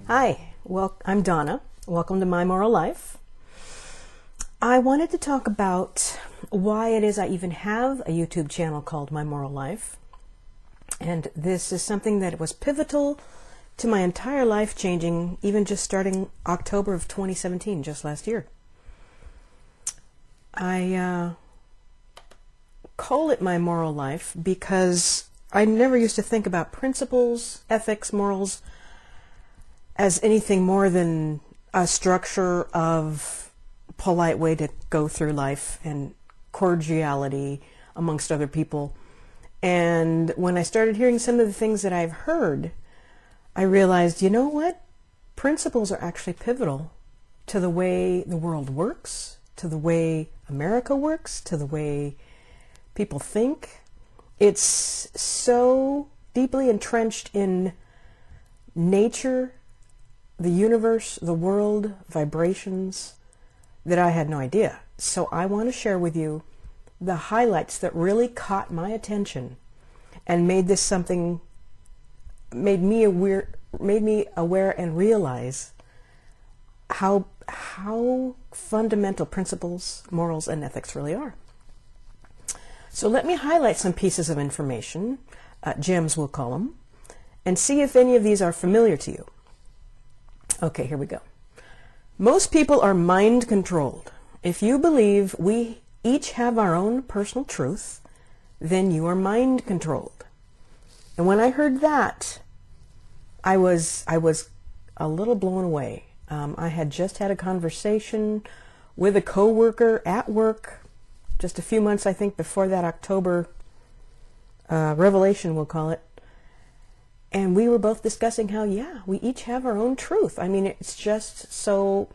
Hi, well, I'm Donna. Welcome to My Moral Life. I wanted to talk about why it is I even have a YouTube channel called My Moral Life. And this is something that was pivotal to my entire life changing, even just starting October of 2017, just last year. I call it My Moral Life because I never used to think about principles, ethics, morals as anything more than a structure of polite way to go through life and cordiality amongst other people. And when I started hearing some of the things that I've heard, I realized, you know what? Principles are actually pivotal to the way the world works, to the way America works, to the way people think. It's so deeply entrenched in nature, the universe, the world, vibrations, that I had no idea. So I want to share with you the highlights that really caught my attention and made me aware and realize how fundamental principles, morals, and ethics really are. So let me highlight some pieces of information, gems we'll call them, and see if any of these are familiar to you. Okay, here we go. Most people are mind controlled. If you believe we each have our own personal truth, then you are mind controlled. And when I heard that, I was a little blown away. I had just had a conversation with a coworker at work just a few months, I think, before that October revelation, we'll call it. And we were both discussing how, yeah, we each have our own truth. I mean, it's just so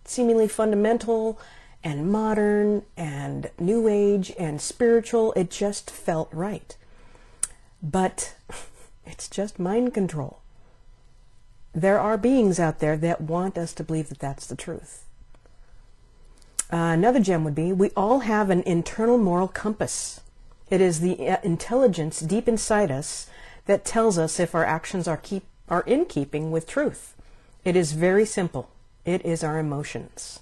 seemingly fundamental and modern and new age and spiritual. It just felt right. But it's just mind control. There are beings out there that want us to believe that that's the truth. Another gem would be, we all have an internal moral compass. It is the intelligence deep inside us that tells us if our actions are in keeping with truth. It is very simple. It is our emotions.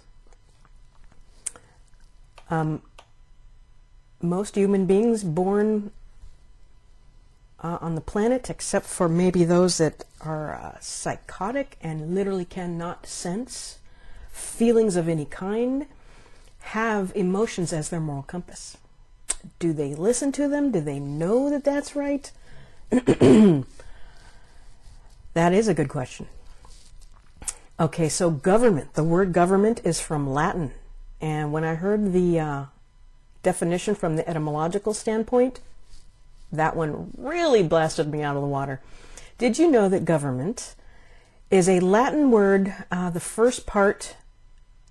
Most human beings born on the planet, except for maybe those that are psychotic and literally cannot sense feelings of any kind, have emotions as their moral compass. Do they listen to them? Do they know that that's right? That is a good question. Okay, so government. The word government is from Latin. And when I heard the definition from the etymological standpoint, that one really blasted me out of the water. Did you know that government is a Latin word? The first part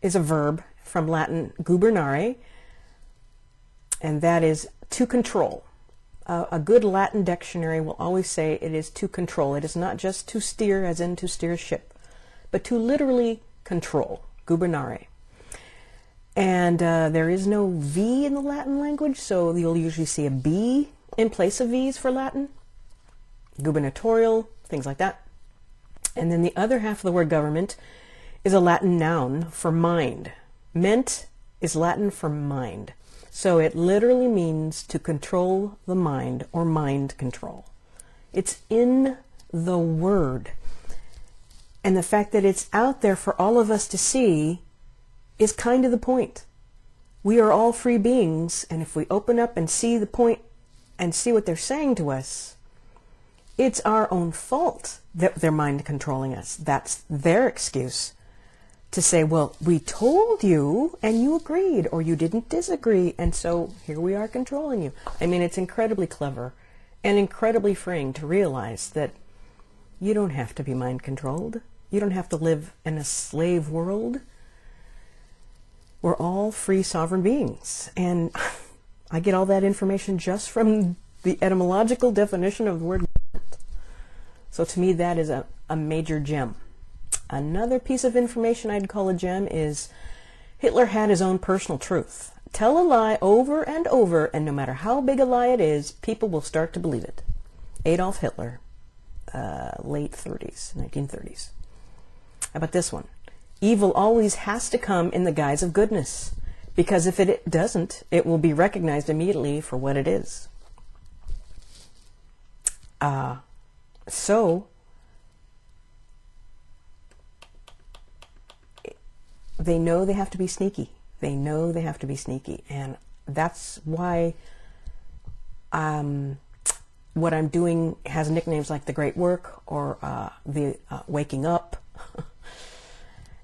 is a verb from Latin gubernare, and that is to control. A good Latin dictionary will always say it is to control. It is not just to steer, as in to steer a ship, but to literally control, gubernare. And there is no V in the Latin language, so you'll usually see a B in place of V's for Latin, gubernatorial, things like that. And then the other half of the word government is a Latin noun for mind. Ment is Latin for mind. So it literally means to control the mind, or mind control. It's in the word. And the fact that it's out there for all of us to see is kind of the point. We are all free beings, and if we open up and see the point and see what they're saying to us, it's our own fault that they're mind controlling us. That's their excuse to say, well, we told you and you agreed, or you didn't disagree, and so here we are controlling you. I mean, it's incredibly clever and incredibly freeing to realize that you don't have to be mind controlled. You don't have to live in a slave world. We're all free sovereign beings. And I get all that information just from the etymological definition of the word government. So to me, that is a major gem. Another piece of information I'd call a gem is Hitler had his own personal truth. Tell a lie over and over, and no matter how big a lie it is, people will start to believe it. Adolf Hitler, late 30s, 1930s. How about this one? Evil always has to come in the guise of goodness, because if it doesn't, it will be recognized immediately for what it is. So they know they have to be sneaky. They know they have to be sneaky. And that's why what I'm doing has nicknames like the Great Work or the Waking Up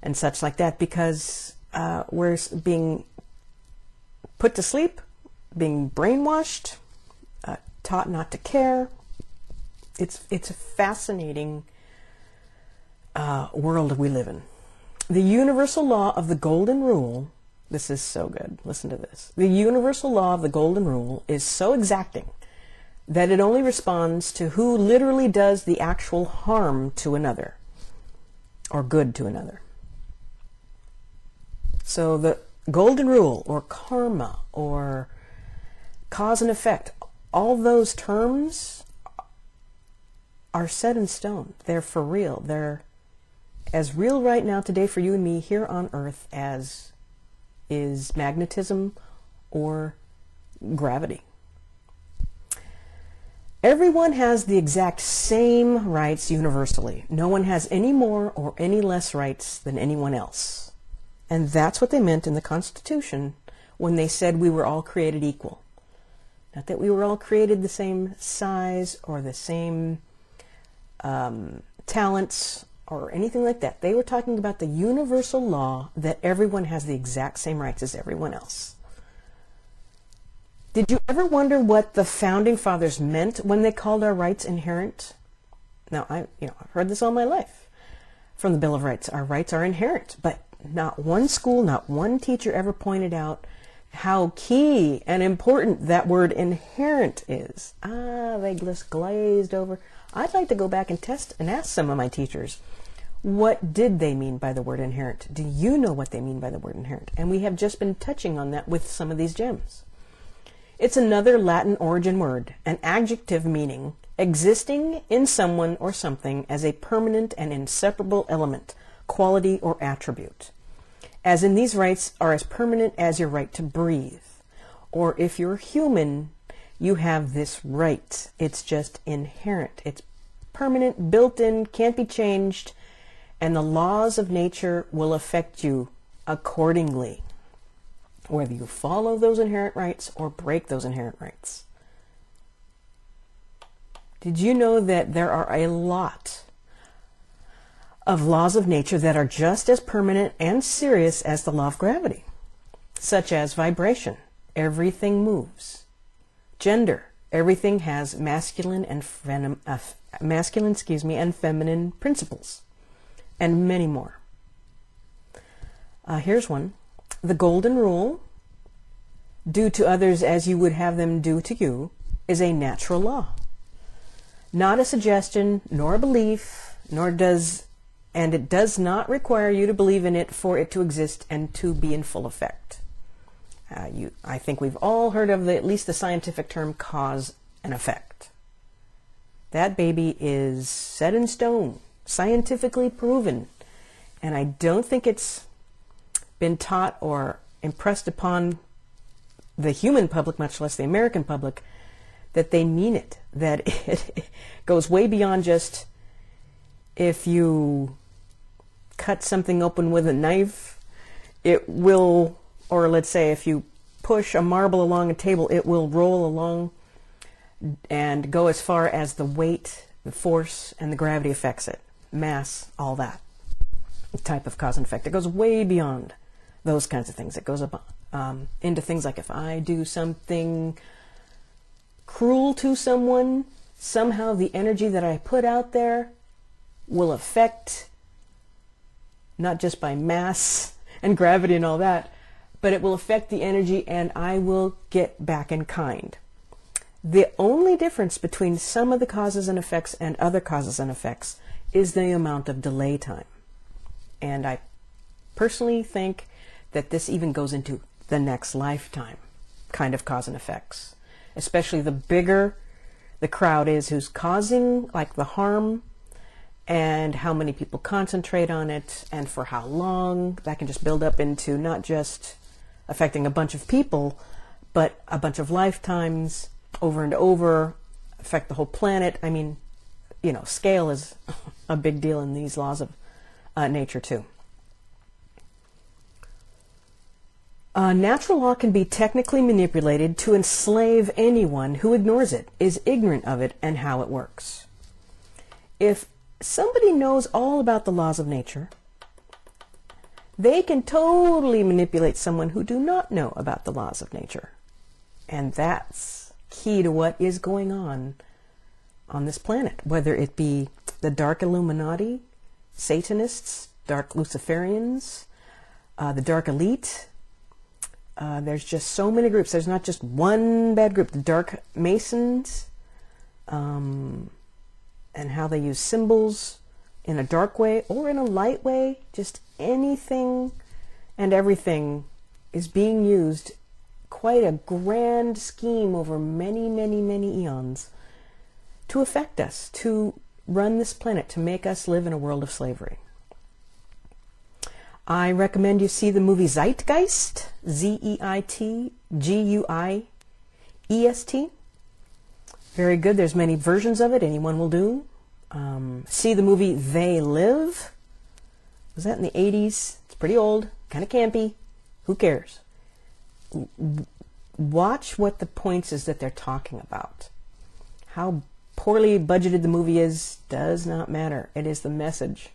and such like that, because we're being put to sleep, being brainwashed, taught not to care. It's a fascinating world we live in. The universal law of the golden rule, this is so good, listen to this. The universal law of the golden rule is so exacting that it only responds to who literally does the actual harm to another, or good to another. So the golden rule, or karma, or cause and effect, all those terms are set in stone. They're for real. They're as real right now today for you and me here on Earth as is magnetism or gravity. Everyone has the exact same rights universally. No one has any more or any less rights than anyone else. And that's what they meant in the Constitution when they said we were all created equal. Not that we were all created the same size or the same talents or anything like that. They were talking about the universal law that everyone has the exact same rights as everyone else. Did you ever wonder what the Founding Fathers meant when they called our rights inherent? Now, I've heard this all my life from the Bill of Rights. Our rights are inherent, but not one school, not one teacher ever pointed out how key and important that word inherent is. They just glazed over. I'd like to go back and test and ask some of my teachers, what did they mean by the word inherent? Do you know what they mean by the word inherent? And we have just been touching on that with some of these gems. It's another Latin origin word, an adjective meaning existing in someone or something as a permanent and inseparable element, quality, or attribute. As in, these rights are as permanent as your right to breathe. Or if you're human, you have this right. It's just inherent. It's permanent, built in, can't be changed, and the laws of nature will affect you accordingly, whether you follow those inherent rights or break those inherent rights. Did you know that there are a lot of laws of nature that are just as permanent and serious as the law of gravity, such as vibration? Everything moves. Gender. Everything has masculine and feminine principles, and many more. Here's one. The golden rule, do to others as you would have them do to you, is a natural law. Not a suggestion, nor a belief, and it does not require you to believe in it for it to exist and to be in full effect. I think we've all heard of at least the scientific term cause and effect. That baby is set in stone, scientifically proven, and I don't think it's been taught or impressed upon the human public, much less the American public, that they mean it, that it goes way beyond just if you cut something open with a knife, it will, or let's say if you push a marble along a table, it will roll along and go as far as the weight, the force, and the gravity affects it. Mass, all that. The type of cause and effect. It goes way beyond those kinds of things. It goes up into things like if I do something cruel to someone, somehow the energy that I put out there will affect, not just by mass and gravity and all that, but it will affect the energy and I will get back in kind. The only difference between some of the causes and effects and other causes and effects is the amount of delay time. And I personally think that this even goes into the next lifetime kind of cause and effects. Especially the bigger the crowd is who's causing like the harm and how many people concentrate on it and for how long. That can just build up into not just affecting a bunch of people, but a bunch of lifetimes over and over, affect the whole planet. I mean, scale is a big deal in these laws of nature too. Natural law can be technically manipulated to enslave anyone who ignores it, is ignorant of it, and how it works. If somebody knows all about the laws of nature, they can totally manipulate someone who do not know about the laws of nature. And that's key to what is going on this planet, whether it be the dark Illuminati, Satanists, dark Luciferians, the dark elite. There's just so many groups. There's not just one bad group. The dark Masons, and how they use symbols in a dark way or in a light way. Just anything and everything is being used. Quite a grand scheme over many, many, many eons to affect us, to run this planet, to make us live in a world of slavery. I recommend you see the movie Zeitgeist, Zeitguist. Very good. There's many versions of it. Anyone will do. See the movie They Live. Was that in the 80s? It's pretty old, kind of campy. Who cares? Watch what the points is that they're talking about. How poorly budgeted the movie is does not matter. It is the message.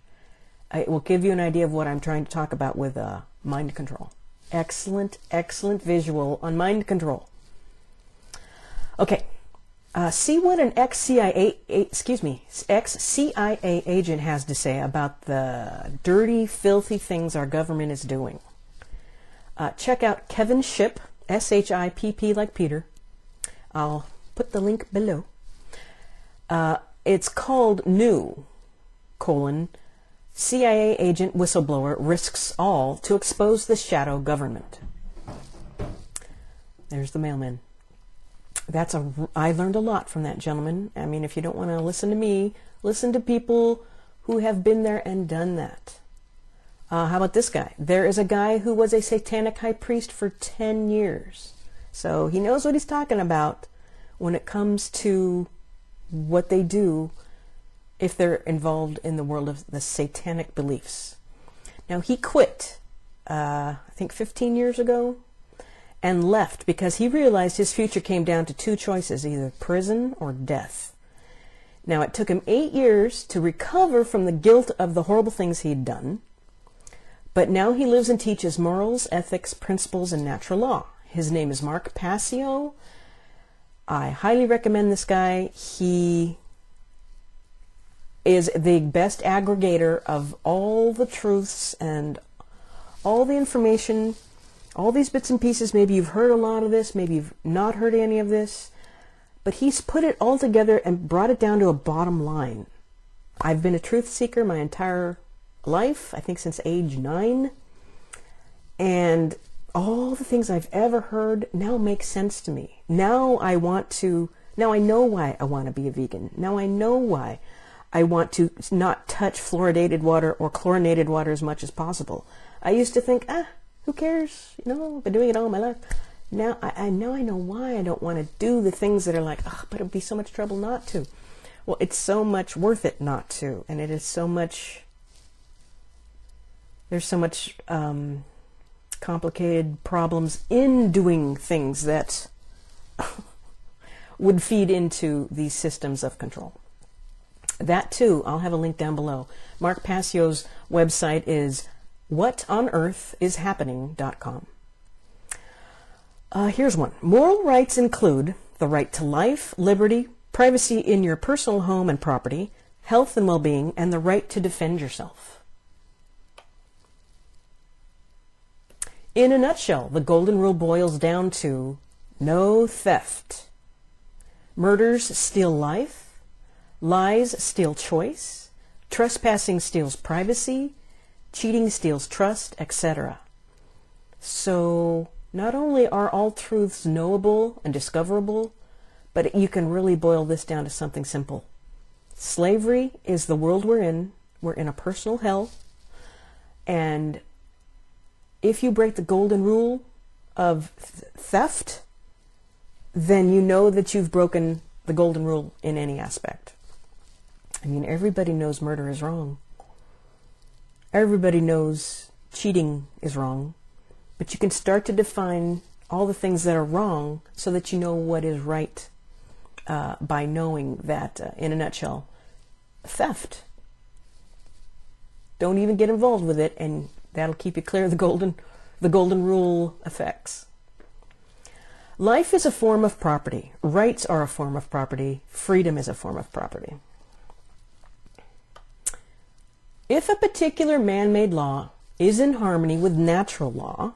It will give you an idea of what I'm trying to talk about with mind control. Excellent, excellent visual on mind control. Okay, see what an ex-CIA agent has to say about the dirty, filthy things our government is doing. Check out Kevin Shipp, S-H-I-P-P like Peter. I'll put the link below. It's called New, CIA agent whistleblower risks all to expose the shadow government. There's the mailman. I learned a lot from that gentleman. I mean, if you don't want to listen to me, listen to people who have been there and done that. How about this guy? There is a guy who was a satanic high priest for 10 years. So he knows what he's talking about when it comes to what they do if they're involved in the world of the satanic beliefs. Now, he quit, I think 15 years ago, and left because he realized his future came down to two choices, either prison or death. Now, it took him 8 years to recover from the guilt of the horrible things he'd done, but now he lives and teaches morals, ethics, principles, and natural law. His name is Mark Passio. I highly recommend this guy. He is the best aggregator of all the truths and all the information, all these bits and pieces. Maybe you've heard a lot of this, maybe you've not heard any of this, but he's put it all together and brought it down to a bottom line. I've been a truth seeker my entire life, I think since age 9, and all the things I've ever heard now make sense to me. Now I know why I want to be a vegan. Now I know why I want to not touch fluoridated water or chlorinated water as much as possible. I used to think, who cares? I've been doing it all my life. Now I know why I don't want to do the things that are like, but it would be so much trouble not to. Well, it's so much worth it not to, and it is so much. There's so much complicated problems in doing things that would feed into these systems of control. That too, I'll have a link down below. Mark Passio's website is whatonearthishappening.com. Here's one. Moral rights include the right to life, liberty, privacy in your personal home and property, health and well-being, and the right to defend yourself. In a nutshell, the golden rule boils down to no theft. Murders steal life. Lies steal choice. Trespassing steals privacy. Cheating steals trust, etc. So, not only are all truths knowable and discoverable, but you can really boil this down to something simple. Slavery is the world we're in. We're in a personal hell. And if you break the golden rule of theft, then you know that you've broken the golden rule in any aspect. I mean, everybody knows murder is wrong. Everybody knows cheating is wrong. But you can start to define all the things that are wrong so that you know what is right by knowing that, in a nutshell, theft. Don't even get involved with it, and that'll keep you clear of the golden rule effects. Life is a form of property. Rights are a form of property. Freedom is a form of property. If a particular man-made law is in harmony with natural law,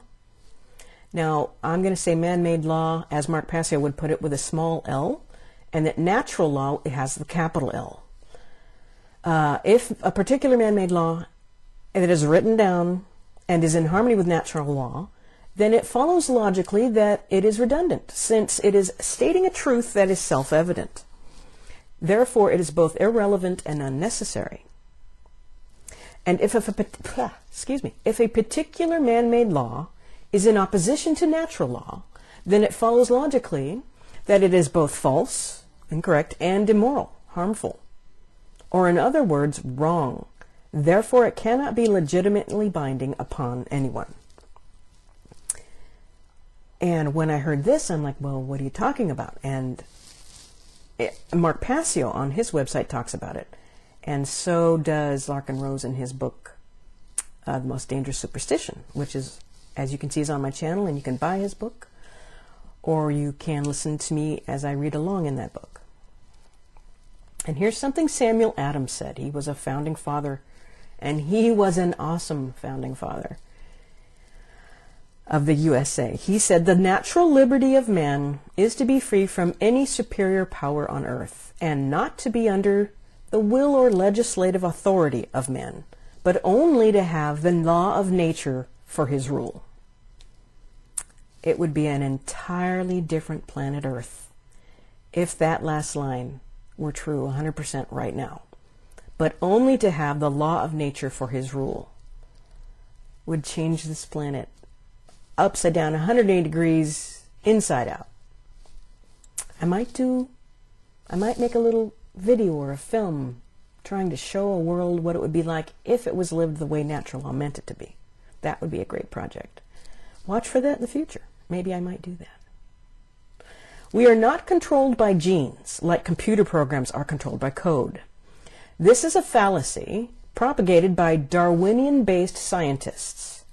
now I'm going to say man-made law, as Mark Passio would put it, with a small l, and that natural law, it has the capital L. If a particular man-made law that is written down and is in harmony with natural law, then it follows logically that it is redundant, since it is stating a truth that is self-evident. Therefore, it is both irrelevant and unnecessary. And if a particular man-made law is in opposition to natural law, then it follows logically that it is both false, incorrect, and immoral, harmful. Or in other words, wrong. Therefore, it cannot be legitimately binding upon anyone. And when I heard this, I'm like, well, what are you talking about? And Mark Passio on his website talks about it. And so does Larkin Rose in his book, The Most Dangerous Superstition, which is, as you can see, is on my channel, and you can buy his book, or you can listen to me as I read along in that book. And here's something Samuel Adams said. He was a founding father, and he was an awesome founding father of the USA. He said, "The natural liberty of man is to be free from any superior power on earth, and not to be under the will or legislative authority of men, but only to have the law of nature for his rule." It would be an entirely different planet Earth if that last line were true 100% right now. But only to have the law of nature for his rule would change this planet upside down, 180 degrees, inside out. I might make a little video or a film trying to show a world what it would be like if it was lived the way natural law meant it to be. That would be a great project. Watch for that in the future. Maybe I might do that. We are not controlled by genes like computer programs are controlled by code. This is a fallacy propagated by Darwinian-based scientists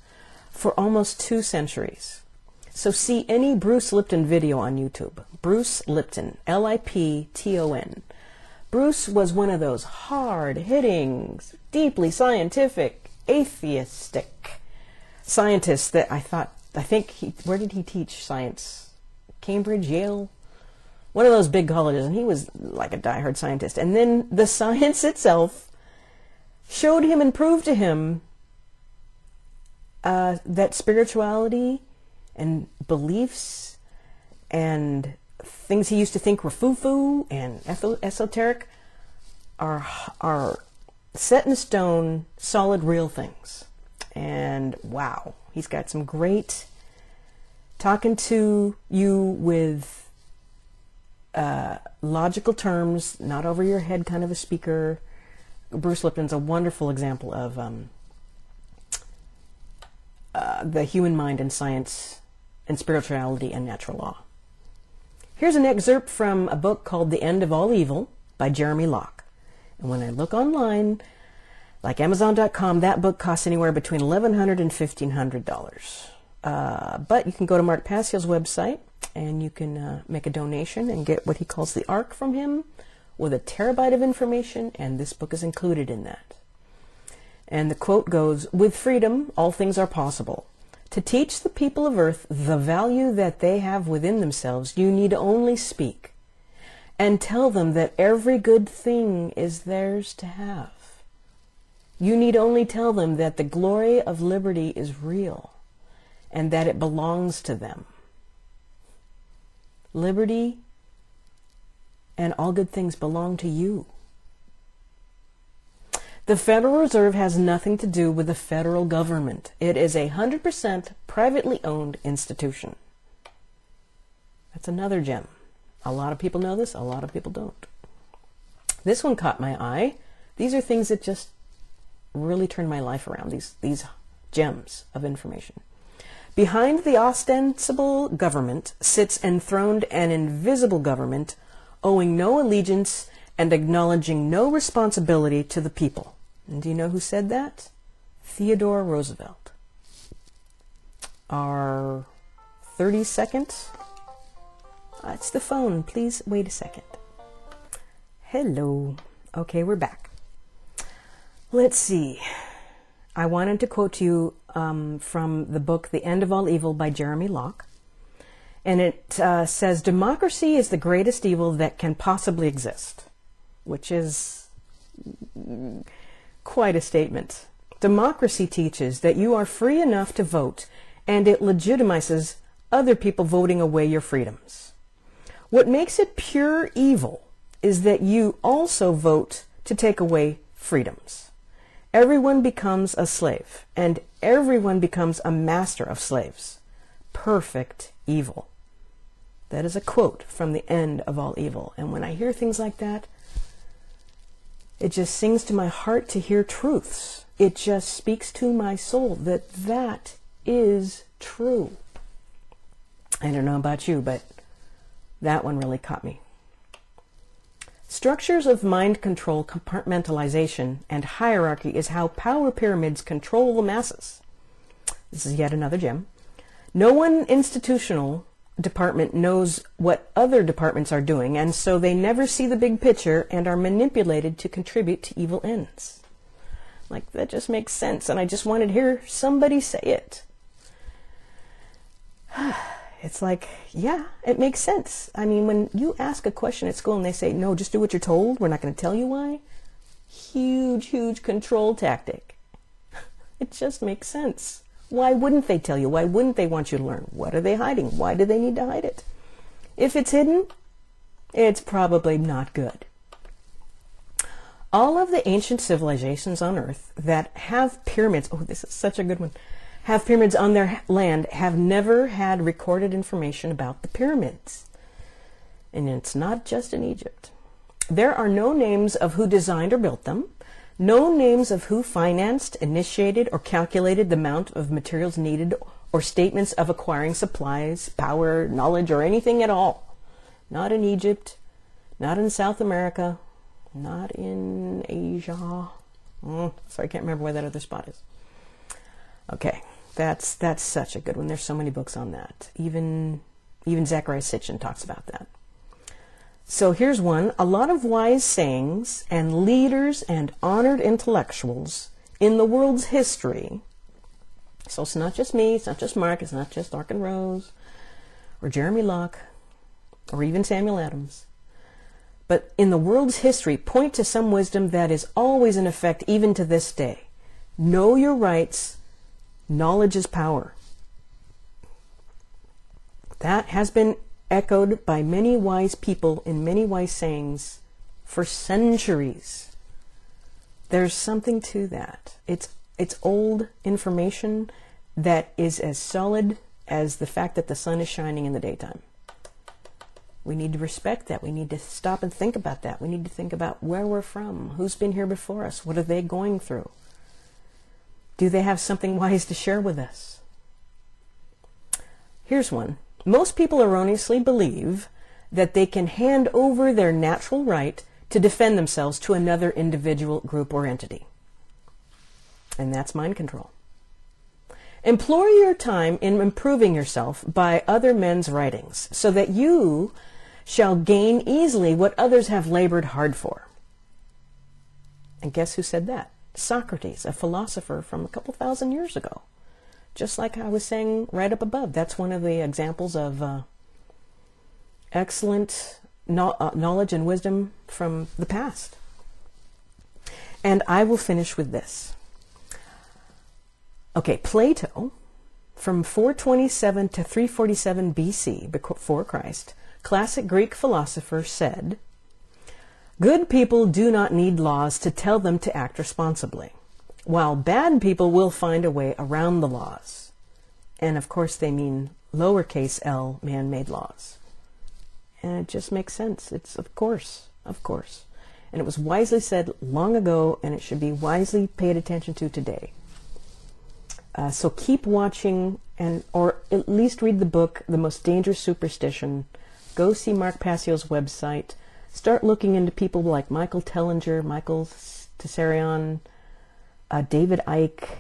for almost 2 centuries. So see any Bruce Lipton video on YouTube. Bruce Lipton, Lipton. Bruce was one of those hard-hitting, deeply scientific, atheistic scientists that where did he teach science? Cambridge, Yale? One of those big colleges, and he was like a diehard scientist. And then the science itself showed him and proved to him that spirituality and beliefs and things he used to think were foo-foo and esoteric are set in stone, solid, real things. And wow, he's got some great talking to you with logical terms, not over your head kind of a speaker. Bruce Lipton's a wonderful example of the human mind and science and spirituality and natural law. Here's an excerpt from a book called The End of All Evil by Jeremy Locke. And when I look online, like Amazon.com, that book costs anywhere between $1,100 and $1,500. But you can go to Mark Passio's website and you can make a donation and get what he calls the ARC from him with a terabyte of information, and this book is included in that. And the quote goes, "With freedom, all things are possible. To teach the people of Earth the value that they have within themselves, you need only speak and tell them that every good thing is theirs to have. You need only tell them that the glory of liberty is real and that it belongs to them. Liberty and all good things belong to you. The Federal Reserve has nothing to do with the federal government. It is a 100% privately owned institution. That's another gem. A lot of people know this, a lot of people don't. This one caught my eye. These are things that just really turned my life around, these gems of information. Behind the ostensible government sits enthroned an invisible government, owing no allegiance and acknowledging no responsibility to the people. And do you know who said that? Theodore Roosevelt. Our 30 seconds. It's the phone. Please wait a second. Hello. Okay, we're back. Let's see. I wanted to quote to you from the book The End of All Evil by Jeremy Locke. And it says, democracy is the greatest evil that can possibly exist, which is quite a statement. Democracy teaches that you are free enough to vote, and it legitimizes other people voting away your freedoms. What makes it pure evil is that you also vote to take away freedoms. Everyone becomes a slave, and everyone becomes a master of slaves. Perfect evil. That is a quote from The End of All Evil. And when I hear things like that, it just sings to my heart to hear truths. It just speaks to my soul that that is true. I don't know about you, but that one really caught me. Structures of mind control, compartmentalization, and hierarchy is how power pyramids control the masses. This is yet another gem. No one institutional department knows what other departments are doing, and so they never see the big picture and are manipulated to contribute to evil ends. Like, that just makes sense, and I just wanted to hear somebody say it. It's like, yeah, it makes sense. I mean, when you ask a question at school and they say, no, just do what you're told, we're not going to tell you why. Huge, huge control tactic. It just makes sense. Why wouldn't they tell you? Why wouldn't they want you to learn? What are they hiding? Why do they need to hide it? If it's hidden, it's probably not good. All of the ancient civilizations on Earth that have pyramids, oh, this is such a good one, have pyramids on their land have never had recorded information about the pyramids. And it's not just in Egypt. There are no names of who designed or built them, no names of who financed, initiated, or calculated the amount of materials needed, or statements of acquiring supplies, power, knowledge, or anything at all. Not in Egypt, not in South America, not in Asia. Sorry, I can't remember where that other spot is. Okay, that's such a good one. There's so many books on that. Even Zecharia Sitchin talks about that. So here's one. A lot of wise sayings and leaders and honored intellectuals in the world's history. So it's not just me, it's not just Mark, it's not just Larkin Rose, or Jeremy Locke, or even Samuel Adams. But in the world's history, point to some wisdom that is always in effect even to this day. Know your rights. Knowledge is power. That has been echoed by many wise people in many wise sayings for centuries. There's something to that. It's old information that is as solid as the fact that the sun is shining in the daytime. We need to respect that. We need to stop and think about that. We need to think about where we're from, who's been here before us, what are they going through? Do they have something wise to share with us? Here's one. Most people erroneously believe that they can hand over their natural right to defend themselves to another individual, group, or entity. And that's mind control. Employ your time in improving yourself by other men's writings, so that you shall gain easily what others have labored hard for. And guess who said that? Socrates, a philosopher from a couple thousand years ago. Just like I was saying right up above, that's one of the examples of excellent knowledge and wisdom from the past. And I will finish with this. Okay, Plato, from 427 to 347 BC, before Christ, classic Greek philosopher, said, Good people do not need laws to tell them to act responsibly, while bad people will find a way around the laws. And of course they mean lowercase l, man-made laws. And it just makes sense. It's of course. And it was wisely said long ago, and it should be wisely paid attention to today. So keep watching, or at least read the book, The Most Dangerous Superstition. Go see Mark Passio's website. Start looking into people like Michael Tellinger, Michael Tessarion, David Icke.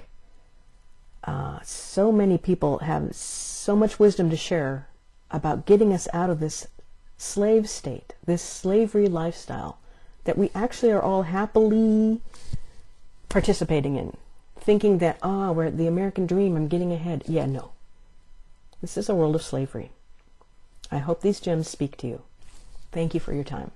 So many people have so much wisdom to share about getting us out of this slave state, this slavery lifestyle that we actually are all happily participating in, thinking that, we're the American dream, I'm getting ahead. Yeah, no. This is a world of slavery. I hope these gems speak to you. Thank you for your time.